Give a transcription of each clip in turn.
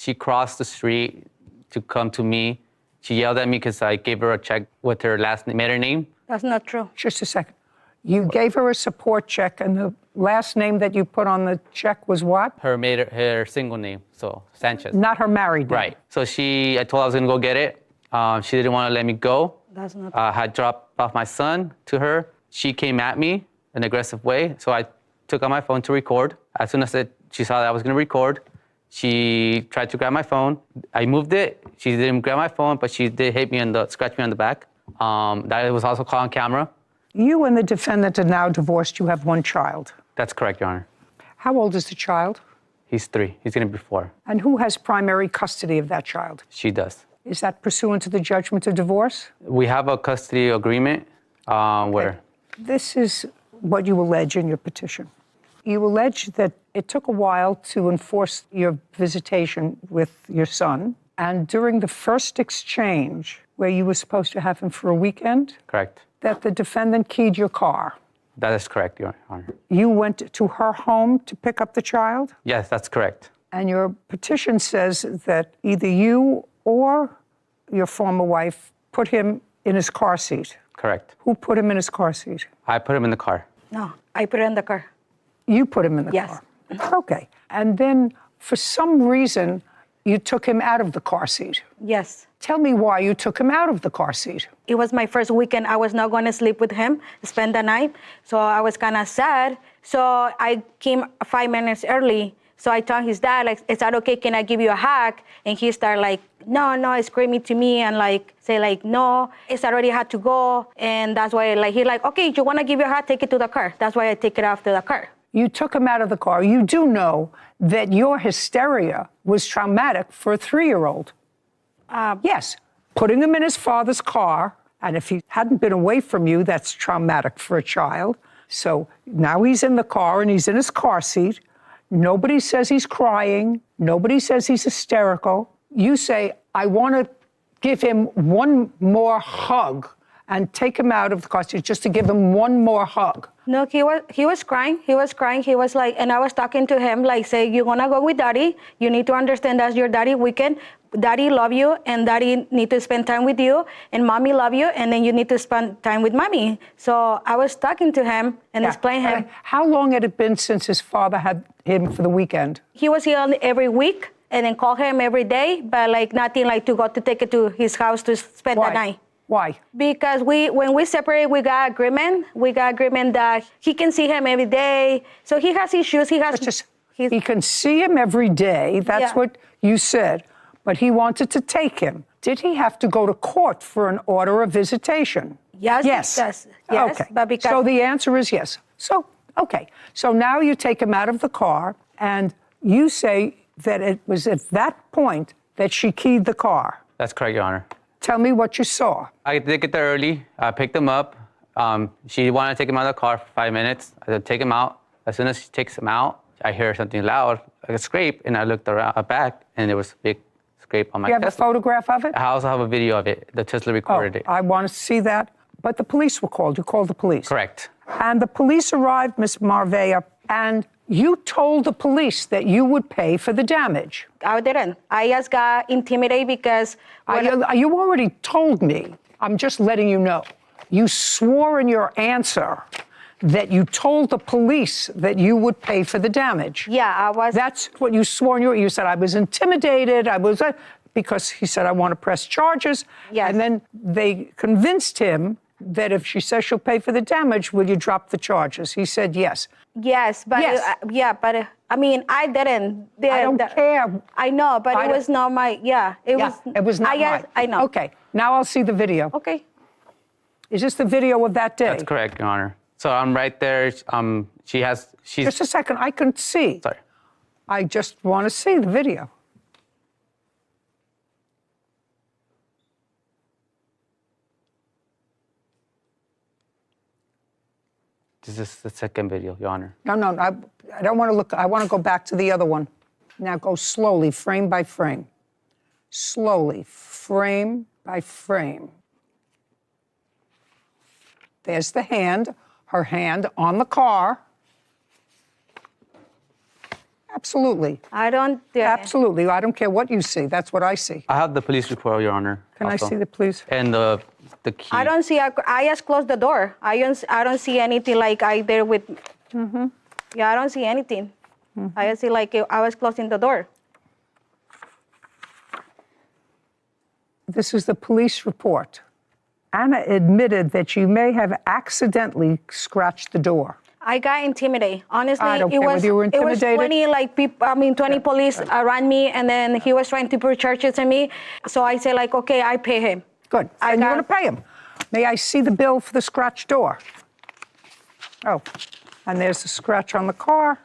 She crossed the street to come to me. She yelled at me because I gave her a check with her maiden name. That's not true. Just a second. You gave her a support check, and the last name that you put on the check was what? Her single name, so Sanchez. Not her married name. Right. So I told her I was gonna go get it. She didn't want to let me go. That's not I had dropped off my son to her. She came at me in an aggressive way, so I took out my phone to record. As soon as she saw that I was gonna record, she tried to grab my phone. I moved it. She didn't grab my phone, but she did hit me scratch me on the back. That was also caught on camera. You and the defendant are now divorced. You have one child. That's correct, Your Honor. How old is the child? He's 3. He's gonna be 4. And who has primary custody of that child? She does. Is that pursuant to the judgment of divorce? We have a custody agreement where... This is what you allege in your petition. You allege that it took a while to enforce your visitation with your son, and during the first exchange, where you were supposed to have him for a weekend, Correct. that the defendant keyed your car. That is correct, Your Honor. You went to her home to pick up the child? Yes, that's correct. And your petition says that either you or your former wife put him in his car seat. Correct. Who put him in his car seat? I put him in the car. No, I put it in the car. You put him in the Yes. car? Okay. And then, for some reason, you took him out of the car seat. Yes. Tell me why you took him out of the car seat. It was my first weekend. I was not going to sleep with him, spend the night. So I was kind of sad. So I came 5 minutes early. So I told his dad, like, is that okay? Can I give you a hug? And he started like, no, screaming to me and like, say like, no, it's already had to go. And that's why like, he like, okay, you want to give you a hug? Take it to the car. That's why I take it after the car. You took him out of the car. You do know that your hysteria was traumatic for a 3-year-old. Yes, putting him in his father's car, and if he hadn't been away from you, that's traumatic for a child. So now he's in the car and he's in his car seat. Nobody says he's crying. Nobody says he's hysterical. You say, I want to give him one more hug and take him out of the car seat just to give him one more hug. No, he was crying. He was crying. He was like, and I was talking to him, like, say, you're going to go with daddy. You need to understand that's your daddy weekend. Daddy love you, and daddy need to spend time with you, and mommy love you, and then you need to spend time with mommy. So I was talking to him and explaining him. How long had it been since his father had him for the weekend? He was here every week, and then call him every day, but like nothing like to go to take it to his house to spend the night. Why? Because when we separate, we got agreement. We got agreement that he can see him every day. So he has issues. He has. He can see him every day. That's what you said. But he wanted to take him. Did he have to go to court for an order of visitation? Yes. Yes. Okay. But because so the answer is yes. So, okay. So now you take him out of the car, and you say that it was at that point that she keyed the car. That's correct, Your Honor. Tell me what you saw. I did get there early. I picked him up. She wanted to take him out of the car for 5 minutes. I said, take him out. As soon as she takes him out, I hear something loud, like a scrape, and I looked around back, and there was a big scrape on my chest. You have a photograph of it? I also have a video of it. The Tesla recorded it. I want to see that. But the police were called. You called the police. Correct. And the police arrived, Ms. Marvea, and you told the police that you would pay for the damage. I didn't. I just got intimidated because... You already told me. I'm just letting you know. You swore in your answer that you told the police that you would pay for the damage. Yeah, I was... That's what you swore in your... You said, I was intimidated. Because he said, I want to press charges. Yes. And then they convinced him that if she says she'll pay for the damage, will you drop the charges? He said yes. Yes, but I mean, I didn't. I don't care. I know, but it was not my. It was not mine. I know. Okay, now I'll see the video. Okay. Is this the video of that day? That's correct, Your Honor. So I'm right there. She's. Just a second. I can see. Sorry. I just want to see the video. This is the second video, Your Honor. No, I don't want to look. I want to go back to the other one. Now go slowly, frame by frame. Slowly, frame by frame. There's the hand, her hand on the car. Absolutely. I don't. Absolutely. I don't care what you see. That's what I see. I have the police report, Your Honor. Can also. I see the police? And the key. I don't see. I just closed the door. I don't see anything like I did with. Mm-hmm. Yeah, I don't see anything. Mm-hmm. I just see like I was closing the door. This is the police report. Anna admitted that you may have accidentally scratched the door. I got intimidated. Honestly, I don't care whether you were intimidated. It was 20 police around me, and then he was trying to put charges on me. So I said, like, okay, I pay him. Good. And you're going to pay him. May I see the bill for the scratch door? Oh, and there's the scratch on the car.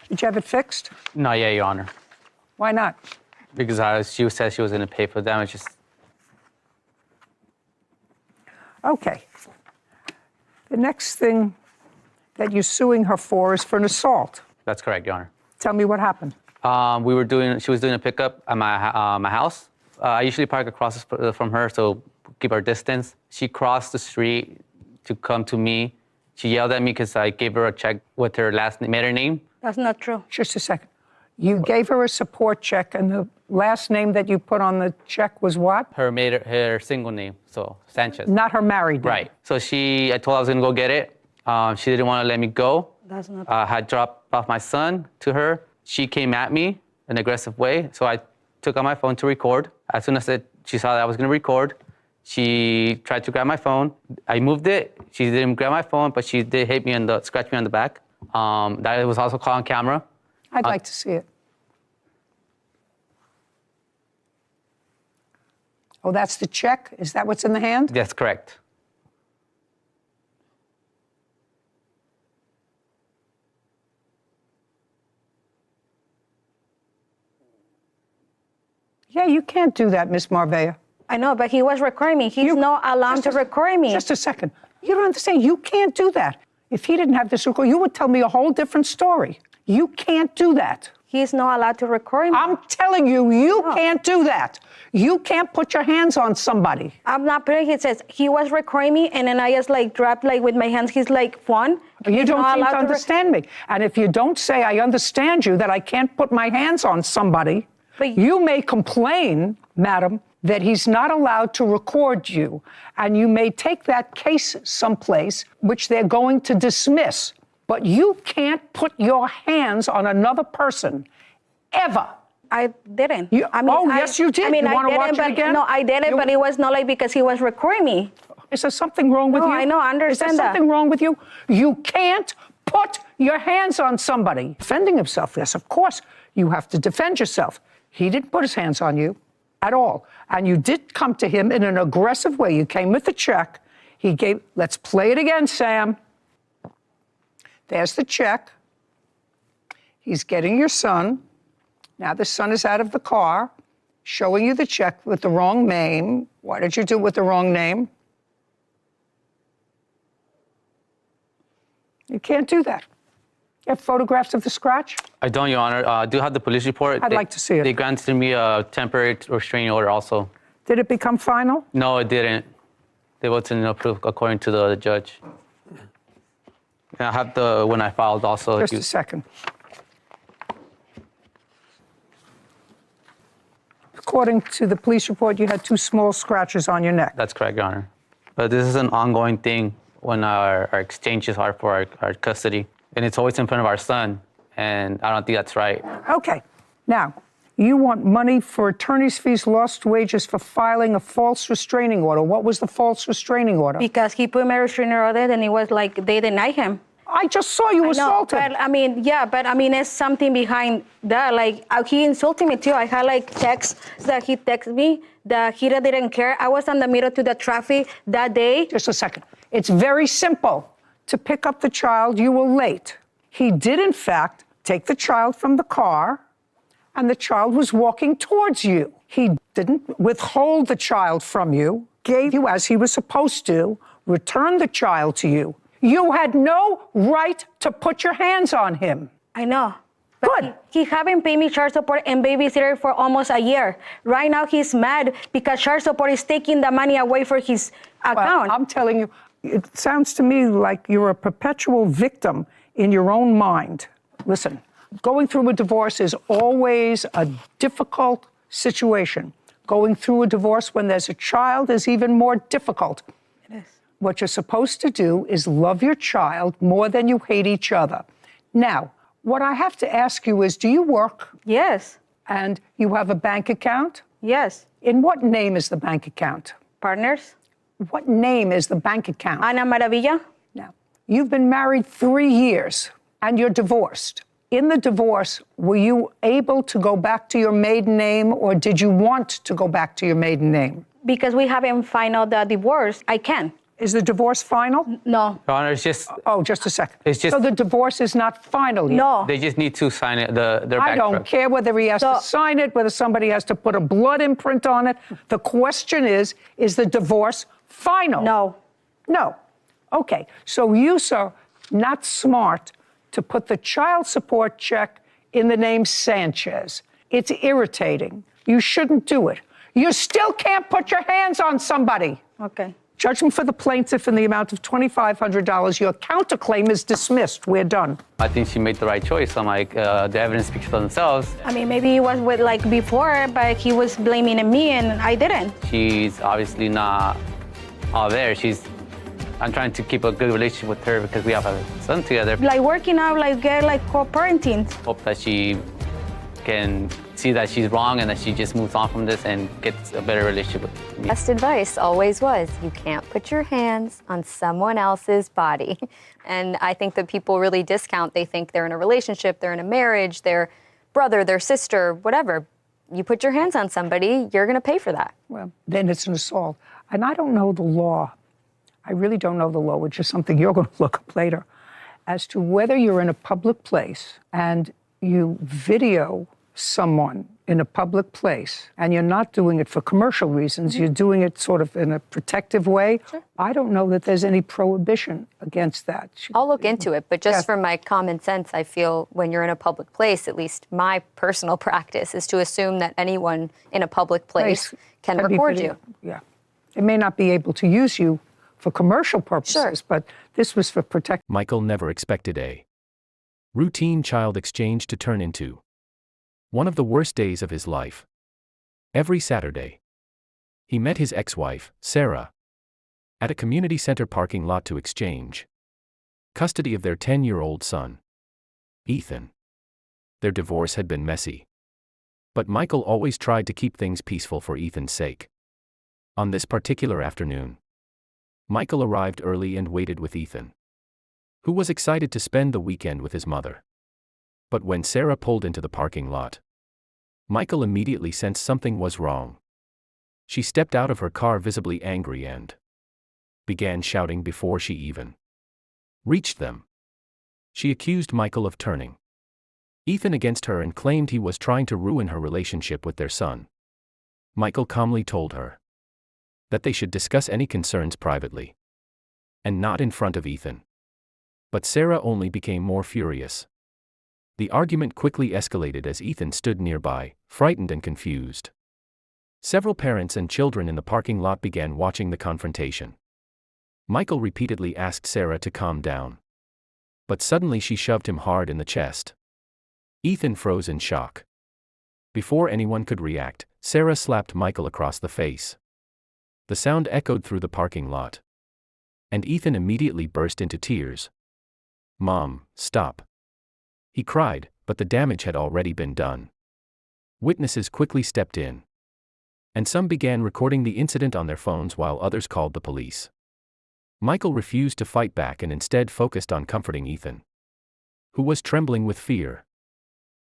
Did you have it fixed? Not yet, Your Honor. Why not? Because she said she was going to pay for damages. Okay. The next thing that you're suing her for is for an assault. That's correct, Your Honor. Tell me what happened. She was doing a pickup at my house. I usually park across from her, so keep our distance. She crossed the street to come to me. She yelled at me because I gave her a check with her maiden name. That's not true. Just a second. You gave her a support check, and the last name that you put on the check was what? Her single name, so Sanchez. Not her married name. Right. So I told her I was going to go get it. She didn't want to let me go. That's not I had dropped off my son to her. She came at me in an aggressive way, so I took out my phone to record. As soon as she saw that I was going to record, she tried to grab my phone. I moved it. She didn't grab my phone, but she did hit me scratch me on the back. That was also caught on camera. I'd like to see it. Oh, that's the check? Is that what's in the hand? That's correct. Yeah, you can't do that, Miss Marbella. I know, but he was recording me. He's not allowed to record me. Just a second. You don't understand. You can't do that. If he didn't have this record, you would tell me a whole different story. You can't do that. He's not allowed to record me. I'm telling you, you can't do that. You can't put your hands on somebody. I'm not putting. He says he was recording me, and then I just dropped with my hands. He's phone. You don't seem to understand me. And if you don't say I understand you, that I can't put my hands on somebody, you may complain, madam, that he's not allowed to record you, and you may take that case someplace which they're going to dismiss. But you can't put your hands on another person, ever. I didn't. Yes, you did. You want to watch it again? No, I didn't, but it was not because he was recording me. Is there something wrong with you? No, I know, I understand that. Is there something wrong with you? You can't put your hands on somebody. Defending himself, yes, of course, you have to defend yourself. He didn't put his hands on you at all. And you did come to him in an aggressive way. You came with the check. Let's play it again, Sam. There's the check. He's getting your son. Now the son is out of the car, showing you the check with the wrong name. Why did you do it with the wrong name? You can't do that. You have photographs of the scratch? I don't, Your Honor. I do have the police report. I'd like to see it. They granted me a temporary restraining order also. Did it become final? No, it didn't. They wasn't approved according to the judge. And I have when I filed also. Just a second. According to the police report, you had 2 small scratches on your neck. That's correct, Your Honor. But this is an ongoing thing when our exchanges are for our custody. And it's always in front of our son. And I don't think that's right. Okay. Now, you want money for attorney's fees, lost wages for filing a false restraining order. What was the false restraining order? Because he put my restraining order, and it was they denied him. I just saw you assaulted. But it's something behind that. He insulted me too. I had texts that he texted me that he didn't care. I was in the middle to the traffic that day. Just a second. It's very simple. To pick up the child, you were late. He did, in fact, take the child from the car, and the child was walking towards you. He didn't withhold the child from you, gave you as he was supposed to, returned the child to you. You had no right to put your hands on him. I know. Good. He haven't paid me child support and babysitter for almost a year. Right now, he's mad because child support is taking the money away from his account. Well, I'm telling you, it sounds to me like you're a perpetual victim in your own mind. Listen, going through a divorce is always a difficult situation. Going through a divorce when there's a child is even more difficult. It is. What you're supposed to do is love your child more than you hate each other. Now, what I have to ask you is, do you work? Yes. And you have a bank account? Yes. In what name is the bank account? Partners. What name is the bank account? Ana Maravilla. Now, you've been married 3 years and you're divorced. In the divorce, were you able to go back to your maiden name, or did you want to go back to your maiden name? Because we haven't filed the divorce, I can. Is the divorce final? No. Your Honor, it's just, Oh, just a second. It's just- so the divorce is not final yet? No. they just need to sign it, their I don't bankrupt. care whether he has to So- sign it, whether somebody has to put a blood imprint on it. The question is the divorce final? No. No. Okay. So you, sir, not smart to put the child support check in the name Sanchez. It's irritating. You shouldn't do it. You still can't put your hands on somebody. Okay. Judgment for the plaintiff in the amount of $2,500. Your counterclaim is dismissed. We're done. I think she made the right choice. I'm like, the evidence speaks for themselves. I mean, maybe he was with like before, but he was blaming me and I didn't. She's obviously not all there. I'm trying to keep a good relationship with her because we have a son together. Like working out, like get like co-parenting. Hope that she can see that she's wrong and that she just moves on from this and gets a better relationship with me. Best advice always was, you can't put your hands on someone else's body. And I think that people really discount. They think they're in a relationship, they're in a marriage, their brother, their sister, whatever. You put your hands on somebody, you're going to pay for that. Well, then it's an assault. And I don't know the law. I really don't know the law, which is something you're going to look up later, as to whether you're in a public place and you video someone in a public place and you're not doing it for commercial reasons, you're doing it sort of in a protective way. Sure. I don't know that there's any prohibition against that. I'll look into it, but just Yeah. from my common sense, I feel when you're in a public place, at least my personal practice is to assume that anyone in a public place can be record video. you. Yeah. It may not be able to use you for commercial purposes, but this was for protection. Michael never expected a routine child exchange to turn into one of the worst days of his life. Every Saturday, he met his ex-wife, Sarah, at a community center parking lot to exchange custody of their 10-year-old son, Ethan. Their divorce had been messy, but Michael always tried to keep things peaceful for Ethan's sake. On this particular afternoon, Michael arrived early and waited with Ethan, who was excited to spend the weekend with his mother. But when Sarah pulled into the parking lot, Michael immediately sensed something was wrong. She stepped out of her car visibly angry and began shouting before she even reached them. She accused Michael of turning Ethan against her and claimed he was trying to ruin her relationship with their son. Michael calmly told her that they should discuss any concerns privately and not in front of Ethan. But Sarah only became more furious. The argument quickly escalated as Ethan stood nearby, frightened and confused. Several parents and children in the parking lot began watching the confrontation. Michael repeatedly asked Sarah to calm down, but suddenly she shoved him hard in the chest. Ethan froze in shock. Before anyone could react, Sarah slapped Michael across the face. The sound echoed through the parking lot, and Ethan immediately burst into tears. "Mom, stop," he cried, but the damage had already been done. Witnesses quickly stepped in, and some began recording the incident on their phones while others called the police. Michael refused to fight back and instead focused on comforting Ethan, who was trembling with fear.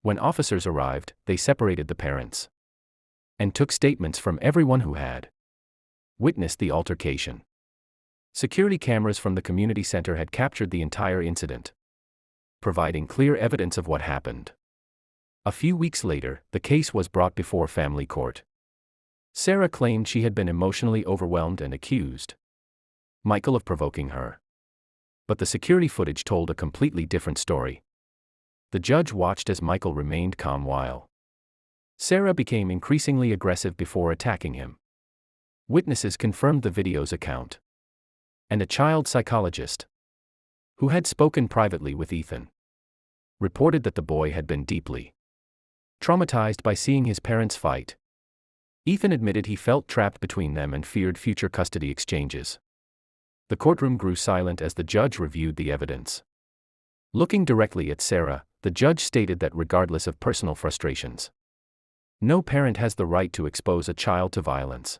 When officers arrived, they separated the parents and took statements from everyone who had witnessed the altercation. Security cameras from the community center had captured the entire incident, providing clear evidence of what happened. A few weeks later, the case was brought before family court. Sarah claimed she had been emotionally overwhelmed and accused Michael of provoking her. But the security footage told a completely different story. The judge watched as Michael remained calm while Sarah became increasingly aggressive before attacking him. Witnesses confirmed the video's account, and a child psychologist who had spoken privately with Ethan reported that the boy had been deeply traumatized by seeing his parents fight. Ethan admitted he felt trapped between them and feared future custody exchanges. The courtroom grew silent as the judge reviewed the evidence. Looking directly at Sarah, the judge stated that regardless of personal frustrations, no parent has the right to expose a child to violence.